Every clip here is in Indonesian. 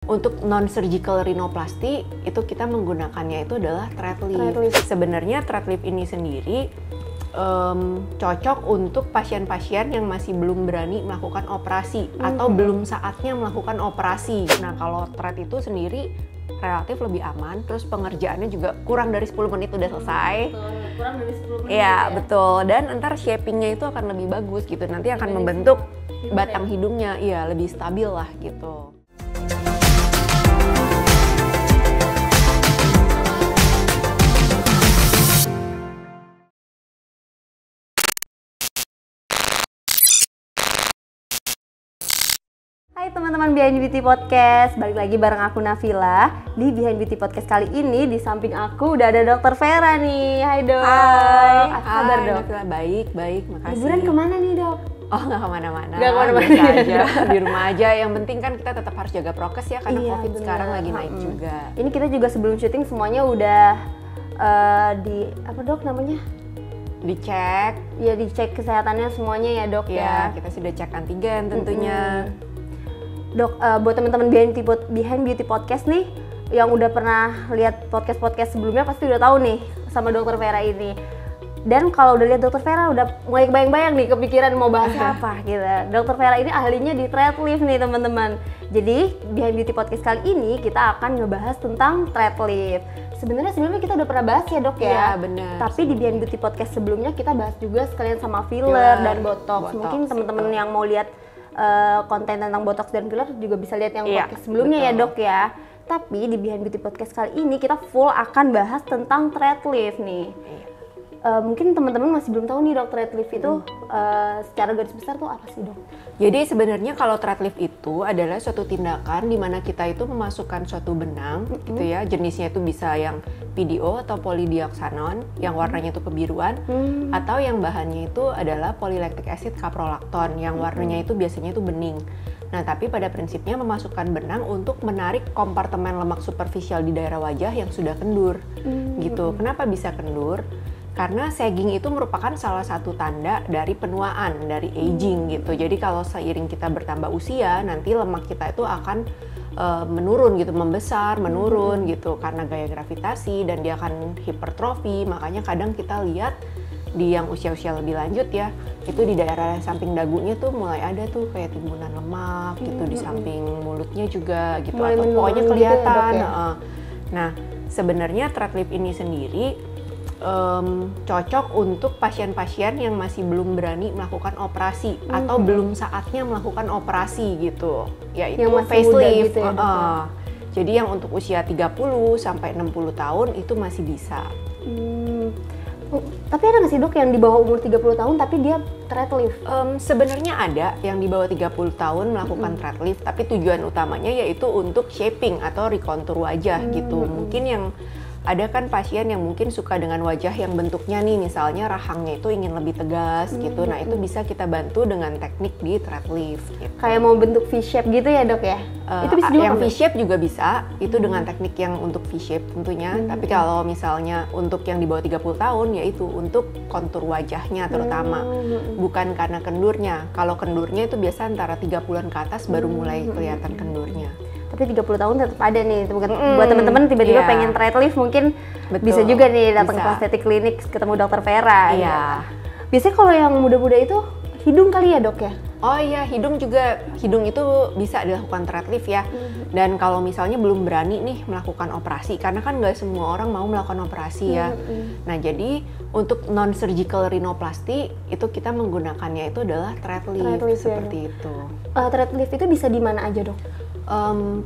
Untuk non-surgical rhinoplasty itu kita menggunakannya itu adalah thread lift. Sebenarnya thread lift ini sendiri cocok untuk pasien-pasien yang masih belum berani melakukan operasi atau belum saatnya melakukan operasi. Nah, kalau thread itu sendiri relatif lebih aman, terus pengerjaannya juga kurang dari 10 menit udah selesai. Kurang dari 10 menit ya? Betul. Dan ntar shapingnya itu akan lebih bagus gitu. Nanti akan membentuk batang hidungnya, iya lebih stabil lah gitu. Hai teman-teman Behind Beauty Podcast, balik lagi bareng aku Nafila. Di Behind Beauty Podcast kali ini di samping aku udah ada Dokter Vera nih. Hai dok. Hai, apa kabar dok? Nafila, baik, makasih. Liburan kemana nih dok? Oh, nggak kemana-mana. Nggak kemana-mana. Biasa aja, di rumah aja. Yang penting kan kita tetap harus jaga prokes ya, karena Iya, COVID bener. sekarang lagi naik juga. Ini kita juga sebelum syuting semuanya udah di apa dok namanya? Dicek. Ya dicek kesehatannya semuanya ya dok Ya, ya. kita sudah cek antigen tentunya. Dok, buat teman-teman Behind Beauty Podcast nih yang udah pernah lihat podcast sebelumnya pasti udah tahu nih sama Dokter Vera ini. Dan kalau udah lihat Dokter Vera udah mulai bayang-bayang nih kepikiran mau bahas apa gitu. Dokter Vera ini ahlinya di thread lift nih teman-teman. Jadi Behind Beauty Podcast kali ini kita akan ngebahas tentang thread lift. Sebenarnya sebelumnya kita udah pernah bahas ya dok ya. Iya benar. Tapi di Behind Beauty Podcast sebelumnya kita bahas juga sekalian sama filler dan botox. Mungkin teman-teman yang mau lihat konten tentang botox dan filler juga bisa lihat yang podcast sebelumnya ya dok ya. Tapi di Behind Beauty Podcast kali ini kita full akan bahas tentang thread lift nih. Mungkin teman-teman masih belum tahu nih dok, thread lift itu secara garis besar tuh apa sih dok? Jadi sebenarnya kalau thread lift itu adalah suatu tindakan di mana kita itu memasukkan suatu benang gitu ya, jenisnya itu bisa yang PDO atau polydioxanon yang warnanya itu kebiruan, atau yang bahannya itu adalah polylactic acid caprolacton yang warnanya itu biasanya itu bening. Nah, tapi pada prinsipnya memasukkan benang untuk menarik kompartemen lemak superficial di daerah wajah yang sudah kendur gitu. Kenapa bisa kendur? Karena sagging itu merupakan salah satu tanda dari penuaan, dari aging gitu. Jadi kalau seiring kita bertambah usia, nanti lemak kita itu akan menurun gitu, membesar, menurun gitu karena gaya gravitasi dan dia akan hipertrofi. Makanya kadang kita lihat di yang usia-usia lebih lanjut ya, itu di daerah samping dagunya tuh mulai ada tuh kayak timbunan lemak gitu di samping mulutnya juga gitu, Mulai atau pokoknya menurun kelihatan. gitu ya, Dok, ya? Nah, sebenarnya thread lift ini sendiri cocok untuk pasien-pasien yang masih belum berani melakukan operasi atau belum saatnya melakukan operasi gitu, yaitu Yang masih facelift. muda gitu ya, Dok, ya? Jadi yang untuk usia 30 sampai 60 tahun itu masih bisa. Tapi ada nggak sih dok yang di bawah umur 30 tahun tapi dia thread lift? Sebenarnya ada yang di bawah 30 tahun melakukan thread lift, tapi tujuan utamanya yaitu untuk shaping atau rekontur wajah gitu. Mungkin yang ada kan pasien yang mungkin suka dengan wajah yang bentuknya nih, misalnya rahangnya itu ingin lebih tegas gitu. Nah, itu bisa kita bantu dengan teknik di thread lift gitu. Kayak mau bentuk V-shape gitu ya dok ya? Itu bisa juga yang kan, Dok? V-shape juga bisa, itu dengan teknik yang untuk V-shape tentunya. Tapi kalau misalnya untuk yang di bawah 30 tahun, yaitu untuk kontur wajahnya terutama. Bukan karena kendurnya. Kalau kendurnya itu biasa antara 30-an ke atas baru mulai kelihatan kendurnya. Tapi 30 tahun tetap ada nih. Buat teman-teman tiba-tiba pengen thread lift mungkin bisa juga nih datang ke estetik klinik ketemu Dokter Vera. Iya. Biasanya kalau yang muda-muda itu hidung kali ya dok ya? Oh iya, hidung juga. Hidung itu bisa dilakukan thread lift ya. Dan kalau misalnya belum berani nih melakukan operasi, karena kan nggak semua orang mau melakukan operasi ya. Nah, jadi untuk non-surgical rhinoplasty itu kita menggunakannya itu adalah thread lift seperti itu. Thread lift itu bisa di mana aja dok?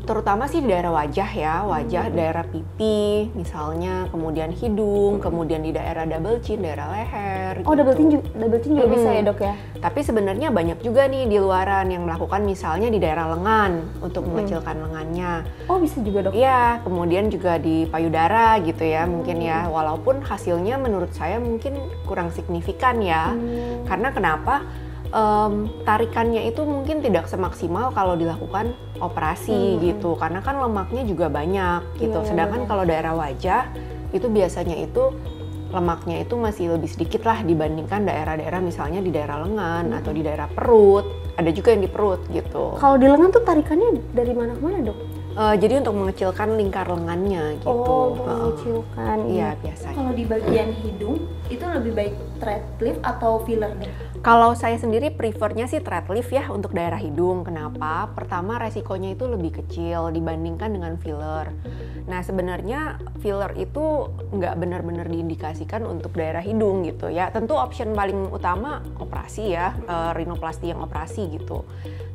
Terutama sih di daerah wajah ya, daerah pipi misalnya, kemudian hidung, kemudian di daerah double chin, daerah leher. Oh gitu. double chin juga bisa ya dok ya? Tapi sebenarnya banyak juga nih di luaran yang melakukan misalnya di daerah lengan untuk mengecilkan lengannya. Oh bisa juga dok? Iya, kemudian juga di payudara gitu ya mungkin ya, walaupun hasilnya menurut saya mungkin kurang signifikan ya. Karena kenapa? Tarikannya itu mungkin tidak semaksimal kalau dilakukan operasi gitu, karena kan lemaknya juga banyak gitu. Sedangkan kalau daerah wajah itu biasanya itu lemaknya itu masih lebih sedikit lah dibandingkan daerah-daerah misalnya di daerah lengan atau di daerah perut. Ada juga yang di perut gitu. Kalau di lengan tuh tarikannya dari mana ke mana dok? Jadi untuk mengecilkan lingkar lengannya gitu. Oh, mengecilkan. Iya, biasanya. Kalau di bagian hidung itu lebih baik thread lift atau filler deh? Kalau saya sendiri prefernya sih thread lift ya untuk daerah hidung. Kenapa? Pertama, resikonya itu lebih kecil dibandingkan dengan filler. Nah, sebenarnya filler itu nggak benar-benar diindikasikan untuk daerah hidung gitu ya. Tentu option paling utama operasi ya, rinoplasti yang operasi gitu.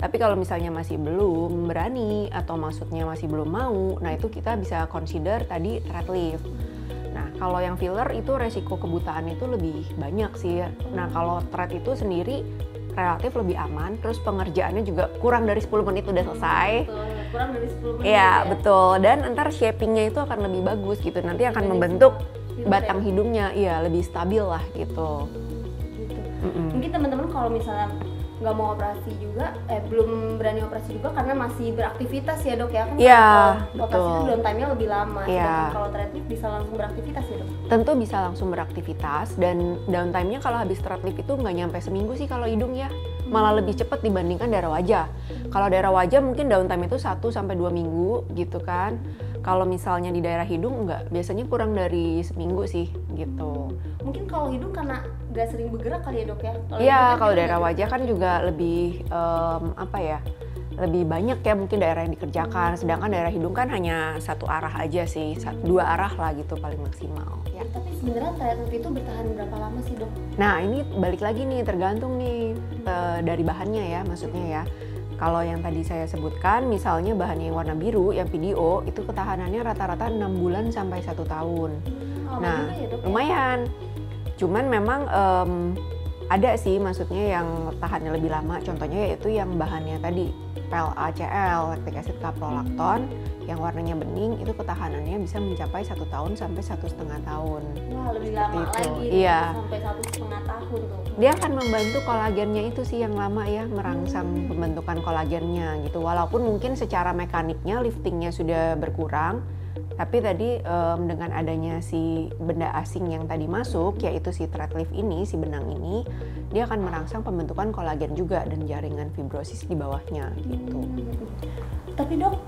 Tapi kalau misalnya masih belum berani atau maksudnya masih belum mau, nah itu kita bisa consider tadi thread lift. Nah, kalau yang filler itu resiko kebutaan itu lebih banyak sih. Nah, kalau thread itu sendiri relatif lebih aman, terus pengerjaannya juga kurang dari 10 menit udah selesai. Betul, kurang dari 10 menit. Iya, betul. Dan ntar shapingnya itu akan lebih bagus gitu. Nanti akan membentuk batang hidungnya, iya lebih stabil lah gitu. Gitu. Mungkin teman-teman kalau misalnya nggak mau operasi juga, belum berani operasi juga karena masih beraktivitas ya dok ya kan? Iya, kalau operasi itu downtime-nya lebih lama. Iya. Sedangkan kalau thread lift bisa langsung beraktivitas ya dok? Tentu bisa langsung beraktivitas dan downtime-nya kalau habis thread lift itu nggak nyampe seminggu sih kalau hidung ya. Malah lebih cepat dibandingkan daerah wajah. Kalau daerah wajah mungkin downtime itu 1 sampai 2 minggu gitu kan. Kalau misalnya di daerah hidung enggak, biasanya kurang dari seminggu sih gitu. Mungkin kalau hidung karena nggak sering bergerak kali ya dok ya? Iya, kalau daerah wajah kan juga lebih lebih banyak ya mungkin daerah yang dikerjakan. Sedangkan daerah hidung kan hanya satu arah aja sih, 2 arah lah gitu paling maksimal. Ya. Tapi sebenarnya thread lift itu bertahan berapa lama sih dok? Nah ini balik lagi nih, tergantung nih dari bahannya ya, maksudnya ya. Kalau yang tadi saya sebutkan, misalnya bahannya yang warna biru, yang PDO, itu ketahanannya rata-rata 6 bulan sampai 1 tahun. Nah, ya, dok, lumayan. Cuman memang ada sih maksudnya yang tahannya lebih lama. Contohnya yaitu yang bahannya tadi, PLACL, lactic acid caprolacton, yang warnanya bening, itu ketahanannya bisa mencapai 1 tahun sampai 1,5 tahun. Wah, lebih lama Gitu. lagi. Iya. Sampai 1,5 tahun tuh. Dia akan membantu kolagennya itu sih yang lama ya, merangsang pembentukan kolagennya gitu. Walaupun mungkin secara mekaniknya liftingnya sudah berkurang, tapi tadi dengan adanya si benda asing yang tadi masuk, yaitu si thread lift ini, si benang ini, dia akan merangsang pembentukan kolagen juga dan jaringan fibrosis di bawahnya gitu. Tapi dok,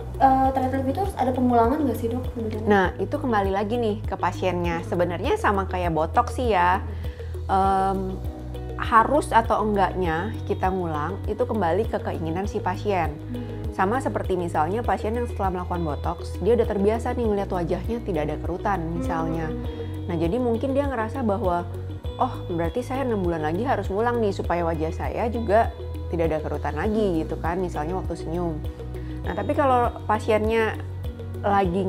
thread lift itu harus ada pemulangan nggak sih dok? Nah itu kembali lagi nih ke pasiennya. Sebenarnya sama kayak botox sih ya. Harus atau enggaknya kita ngulang itu kembali ke keinginan si pasien. Sama seperti misalnya pasien yang setelah melakukan botox, dia udah terbiasa nih melihat wajahnya tidak ada kerutan misalnya. Nah jadi mungkin dia ngerasa bahwa, oh berarti saya 6 bulan lagi harus ngulang nih supaya wajah saya juga tidak ada kerutan lagi gitu kan, misalnya waktu senyum. Nah tapi kalau pasiennya lagi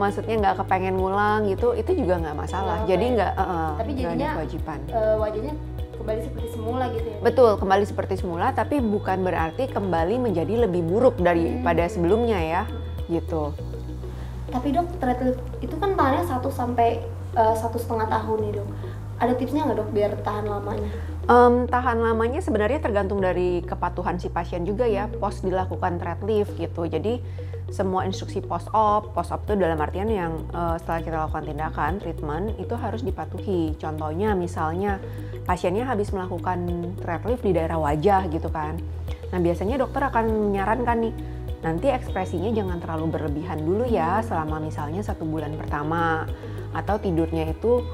maksudnya nggak kepengen ngulang gitu, itu juga nggak masalah. Jadi nggak ada kewajiban. Wajahnya kembali seperti semula gitu ya? Betul, kembali seperti semula, tapi bukan berarti kembali menjadi lebih buruk daripada sebelumnya ya, gitu. Tapi dok, thread lift itu kan tahannya 1 sampai 1,5 tahun nih dok. Ada tipsnya nggak dok biar tahan lamanya? Tahan lamanya sebenarnya tergantung dari kepatuhan si pasien juga ya, post dilakukan thread lift gitu. Jadi semua instruksi post-op itu dalam artian yang setelah kita lakukan tindakan, treatment, itu harus dipatuhi. Contohnya misalnya pasiennya habis melakukan thread lift di daerah wajah gitu kan. Nah biasanya dokter akan menyarankan nih, nanti ekspresinya jangan terlalu berlebihan dulu ya selama misalnya 1 bulan pertama. Atau tidurnya itu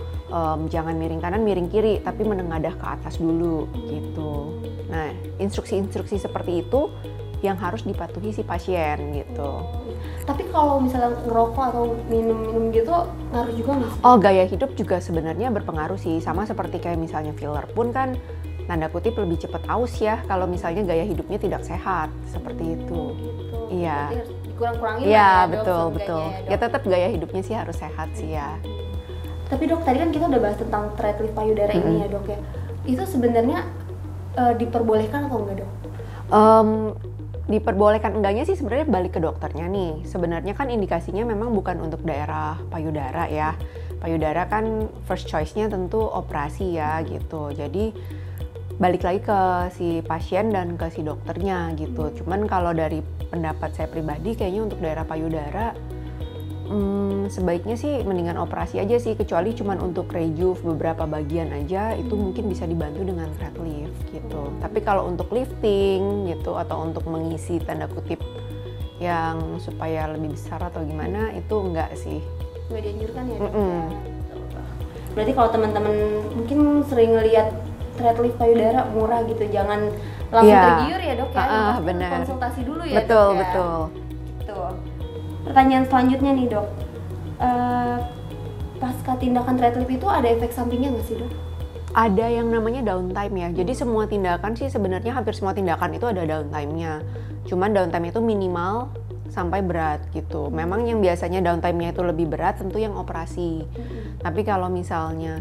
jangan miring kanan, miring kiri, tapi menengadah ke atas dulu gitu. Nah instruksi-instruksi seperti itu yang harus dipatuhi si pasien gitu. Tapi kalau misalnya ngerokok atau minum-minum gitu ngaruh juga nggak sih? Oh, gaya hidup juga sebenarnya berpengaruh sih. Sama seperti kayak misalnya filler pun kan tanda kutip lebih cepat aus ya kalau misalnya gaya hidupnya tidak sehat seperti itu. Gitu. Iya. Kurang-kurangin Iya, ya, betul. Ya tetap gaya hidupnya sih harus sehat sih ya. Tapi dok, tadi kan kita udah bahas tentang thread lift payudara ini ya dok ya. Itu sebenarnya diperbolehkan atau enggak dok? Diperbolehkan enggaknya sih sebenarnya balik ke dokternya nih. Sebenarnya kan indikasinya memang bukan untuk daerah payudara ya. Payudara kan first choice-nya tentu operasi ya gitu. Jadi balik lagi ke si pasien dan ke si dokternya gitu. Cuman kalau dari pendapat saya pribadi kayaknya untuk daerah payudara sebaiknya sih mendingan operasi aja sih, kecuali cuman untuk rejuve beberapa bagian aja itu mungkin bisa dibantu dengan thread lift gitu. Tapi kalau untuk lifting gitu atau untuk mengisi tanda kutip yang supaya lebih besar atau gimana itu enggak sih. Nggak dianjurkan ya dok? Berarti kalau teman-teman mungkin sering ngelihat thread lift payudara murah gitu, jangan langsung tergiur ya dok ya, benar. Konsultasi dulu ya betul, dok ya. Betul. Gitu. Pertanyaan selanjutnya nih dok, pasca tindakan thread lift itu ada efek sampingnya nggak sih dok? Ada yang namanya downtime ya, jadi semua tindakan sih sebenarnya hampir semua tindakan itu ada downtime-nya. Cuman downtime itu minimal sampai berat gitu. Memang yang biasanya downtime-nya itu lebih berat tentu yang operasi. Tapi kalau misalnya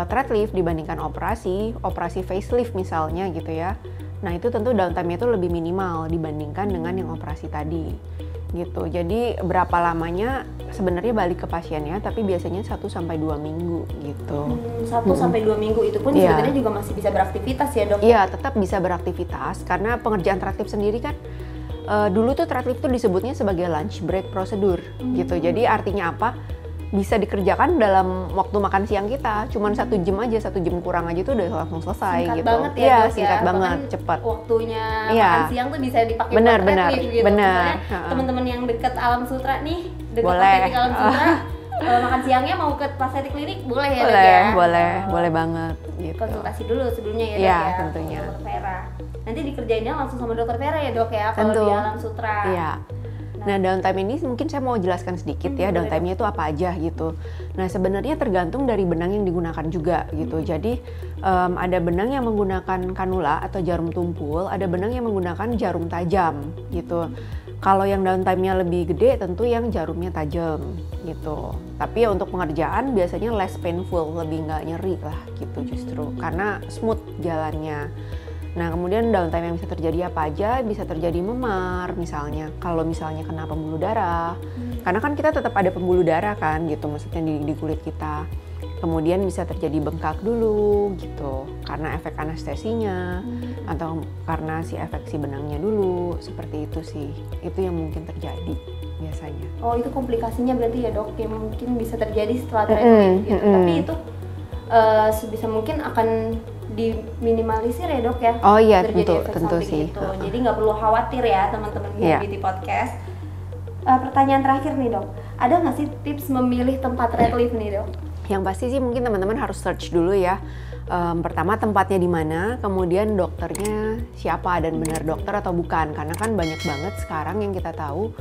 thread lift dibandingkan operasi facelift misalnya gitu ya. Nah itu tentu downtime-nya itu lebih minimal dibandingkan dengan yang operasi tadi gitu. Jadi berapa lamanya sebenarnya balik ke pasiennya, tapi biasanya 1-2 minggu gitu. 1-2 minggu itu pun sebenarnya juga masih bisa beraktivitas ya dok? Iya, tetap bisa beraktivitas karena pengerjaan thread lift sendiri kan dulu tuh thread lift tuh disebutnya sebagai lunch break prosedur gitu. Jadi artinya apa? Bisa dikerjakan dalam waktu makan siang kita, cuman 1 jam aja, 1 jam kurang aja tuh udah langsung selesai. Singkat gitu. banget ya, Iya, dok, singkat ya. banget, Bahkan cepat. Waktunya makan siang tuh bisa dipakai benar, buat thread lift gitu. Benar. Teman-teman yang deket Alam Sutra nih, deket boleh. Pastetik Alam Sutra, makan siangnya mau ke Pastetik Klinik boleh ya dok boleh, ya? boleh banget. Gitu. Konsultasi dulu sebelumnya ya dok ya? ya, Tentunya. Dokter Vera. Nanti dikerjainnya langsung sama Dokter Vera ya dok ya, kalau di Alam Sutra. Iya. Nah, downtime ini mungkin saya mau jelaskan sedikit ya, downtime-nya itu apa aja gitu. Nah, sebenarnya tergantung dari benang yang digunakan juga gitu. Jadi, ada benang yang menggunakan kanula atau jarum tumpul, ada benang yang menggunakan jarum tajam gitu. Kalau yang downtime-nya lebih gede, tentu yang jarumnya tajam gitu. Tapi ya untuk pengerjaan biasanya less painful, lebih nggak nyeri lah gitu justru, karena smooth jalannya. Nah, kemudian downtime yang bisa terjadi apa aja? Bisa terjadi memar misalnya, kalau misalnya kena pembuluh darah. Karena kan kita tetap ada pembuluh darah kan gitu, maksudnya di kulit kita. Kemudian bisa terjadi bengkak dulu gitu, karena efek anestesinya, atau karena efek si benangnya dulu, seperti itu sih. Itu yang mungkin terjadi biasanya. Oh, itu komplikasinya berarti ya dok, yang mungkin bisa terjadi setelah thread lift gitu. Tapi itu sebisa mungkin akan diminimalisir ya dok ya. Oh iya, tentu sih. Itu. Jadi nggak perlu khawatir ya teman-teman Beauty Podcast. Pertanyaan terakhir nih dok, ada nggak sih tips memilih tempat thread lift nih dok? Yang pasti sih mungkin teman-teman harus search dulu ya. Pertama tempatnya di mana, kemudian dokternya siapa dan benar dokter atau bukan. Karena kan banyak banget sekarang yang kita tahu,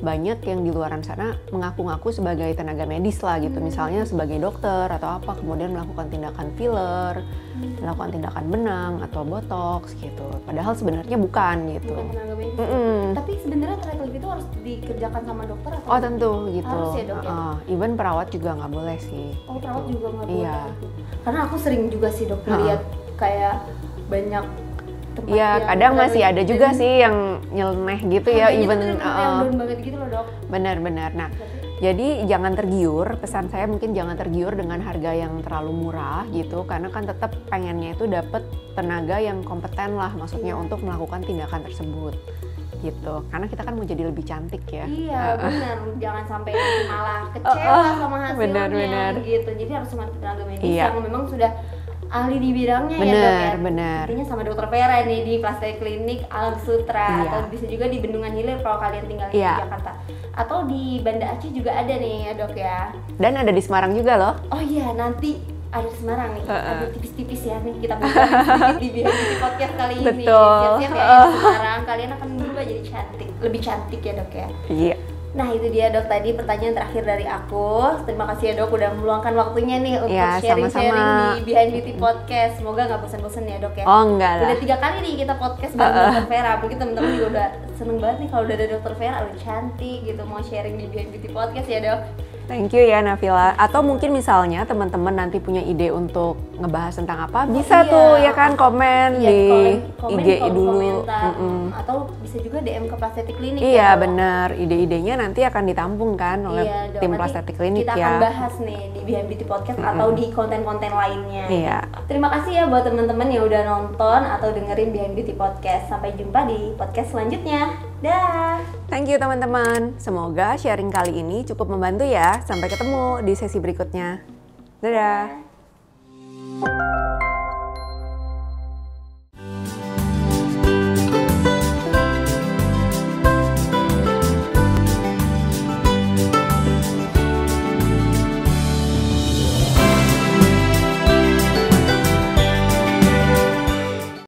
banyak yang di luaran sana mengaku-ngaku sebagai tenaga medis lah gitu, misalnya sebagai dokter atau apa, kemudian melakukan tindakan filler, melakukan tindakan benang atau botox gitu, padahal sebenarnya bukan gitu. Bukan tenaga medis. Tapi sebenarnya thread lift itu harus dikerjakan sama dokter atau? Oh tentu gitu. Harus ya dok ya? Even perawat juga nggak boleh sih. Oh perawat juga nggak boleh. Iya. Karena aku sering juga sih dok lihat kayak banyak tempat ya kadang masih ada juga sih yang nyeleneh gitu ya, even down banget gitu loh dok. Benar-benar. Nah, jadi jangan tergiur, pesan saya mungkin jangan tergiur dengan harga yang terlalu murah gitu, karena kan tetap pengennya itu dapat tenaga yang kompeten lah, maksudnya untuk melakukan tindakan tersebut gitu, karena kita kan mau jadi lebih cantik ya. Iya benar, jangan sampai nanti malah kecewa sama hasilnya benar. gitu. Jadi harus sama tenaga medis yang memang sudah ahli di bidangnya ya dok ya. Benar. Intinya sama Dokter Vera nih di Pastetik Klinik Alam Sutra, atau bisa juga di Bendungan Hilir kalau kalian tinggal di Jakarta, atau di Banda Aceh juga ada nih ya dok ya. Dan ada di Semarang juga loh. Oh iya, nanti ada di Semarang nih, ada tipis-tipis ya nih kita bahas sedikit di Beauty Podcast kali ini. Siap-siap ya di Semarang, kalian akan berubah jadi cantik, lebih cantik ya dok ya. Iya. Nah itu dia dok, tadi pertanyaan terakhir dari aku. Terima kasih ya dok udah meluangkan waktunya nih untuk sharing-sharing di Behind Beauty Podcast. Semoga nggak bosan-bosan ya dok ya. Oh enggak lah. Udah 3 kali nih kita podcast bareng Dokter Vera. Mungkin temen-temen juga udah seneng banget nih kalau udah ada Dokter Vera, udah cantik gitu, mau sharing di Behind Beauty Podcast ya dok. Thank you ya Nafila. Atau mungkin misalnya teman-teman nanti punya ide untuk ngebahas tentang apa, bisa tuh ya kan komen di IG dulu. Atau bisa juga DM ke Pastetik Klinik. Iya benar, ide-idenya nanti akan ditampung kan oleh tim Pastetik Klinik ya. Kita akan bahas nih di Behind Beauty Podcast atau di konten-konten lainnya. Iya. Terima kasih ya buat teman-teman yang udah nonton atau dengerin Behind Beauty Podcast. Sampai jumpa di podcast selanjutnya. Dah. Thank you teman-teman. Semoga sharing kali ini cukup membantu ya. Sampai ketemu di sesi berikutnya. Dadah.